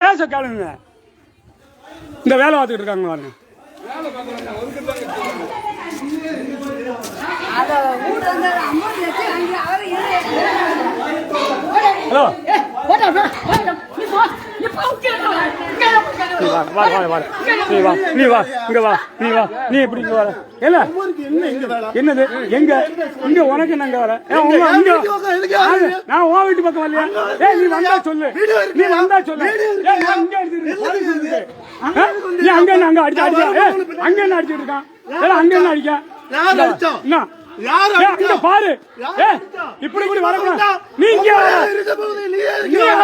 பேச கேளுங்க. இந்த வேலை பார்த்துக்கிட்டு இருக்காங்க பாருங்க. ஹலோ நீ எப்படி இங்க வர? என்னது எங்க இங்க உனக்கு நாங்க வர? நான் உன் வீட்டு பக்கம் வரலையா? நீ வந்தா சொல்லு, நீ வந்தா சொல்லு. நீ அங்க அங்க அடிச்சா அங்க என்ன அடிச்சுட்டு இருக்கான்? அங்க என்ன அடிக்க பாரு. இப்படி கூட வரக்கூடாது. நீங்க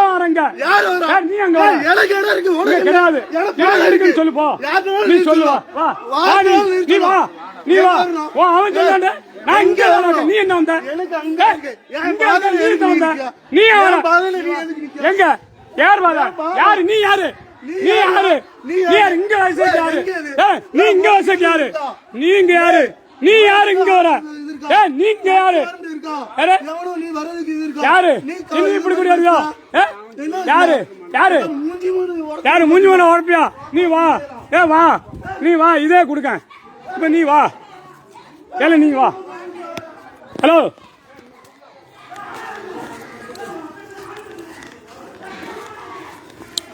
வரங்க நீ அங்க கிடையாது இருக்குன்னு சொல்லு. போ நீ சொல்லு. நீ வா நீ வா. அவன் சொல்லாண்ட நான் இங்க நீ என்ன வந்த? நீ எங்க யார் வாதா? யாரு நீ? யாரு நீ? யாரு நீ? யாரு இங்க வயசுக்கு? யாரு நீ இங்க வயசுக்கு? யாரு நீ? இங்க யாரு நீ? யாரு இங்க வர? நீங்க யாரு? யாரு இப்படி கூட யாரு? யாரு யாரு யாரு மூஞ்சி மேல உழப்பியா? நீ வா. வா நீ வா. இதே கொடுக்க இப்ப நீ வா. நீ வா. ஹலோ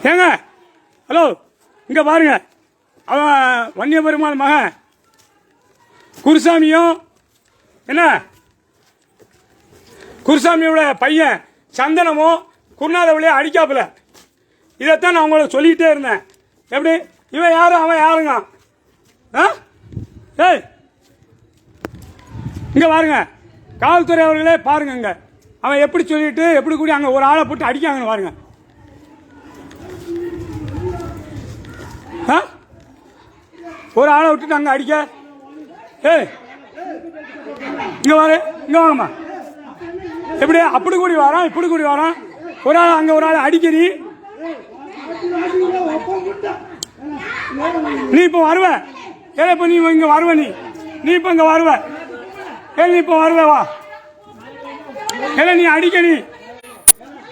ஏங்க ஹலோ இங்க பாருங்க. அவன் வன்னிய பெருமாள் மகன் குருசாமியும் என்ன குருசாமியோட பையன் சந்தனமும் குருநாதவளையும் அடிக்காப்புல. இதைத்தான் நான் உங்களுக்கு சொல்லிக்கிட்டே இருந்தேன். எப்படி இவன் யாரு அவன் யாருங்க? ஏய் இங்க பாருங்க, காவல்துறை அவர்களே பாருங்க. இங்க அவன் எப்படி சொல்லிட்டு எப்படி கூடி அங்க ஒரு ஆளை போட்டு அடிக்காங்கன்னு பாருங்க. ஒரு ஆளை விட்டுட்டு அங்க அடிக்க. ஏய் இங்க வாரு, இங்க வாங்கம்மா. எப்படி அப்படி கூடி வரான் இப்படி கூடி வரான். ஒரு ஆள் அங்க ஒரு ஆள் அடிக்க. நீ இப்ப வருவ? இப்ப நீ இங்க வருவ? நீ இப்ப இங்க வருவ? நீ இப்ப வருவ? வா. நீ அடிக்க.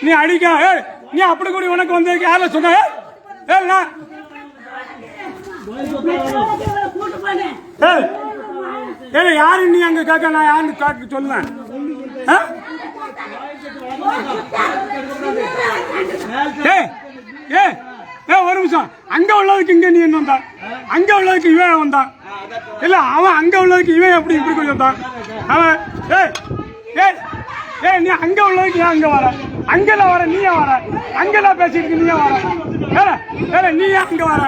நீ அடிக்க. நீ அப்படி கூடி உனக்கு வந்து யார சொன்ன? யாரு நீ அங்க கேட்க? நான் யாருன்னு கேட்க சொல்லுவேன். ஒரு நிமிஷம். அங்க உள்ளதுக்கு இங்க நீ என்ன வந்தா? அங்க உள்ளதுக்கு இவன் வந்தான் இல்ல? அவன் அங்க உள்ளதுக்கு இவன் எப்படி இப்படி கொஞ்சம் வந்தான்? அவன் நீ அங்க உள்ளதுக்கு ஏன் அங்க வர? அங்கெல்லாம் வர நீயே வர? அங்கெல்லாம் பேசிட்டு நீயே வர? நீ ஏன் அங்க வர?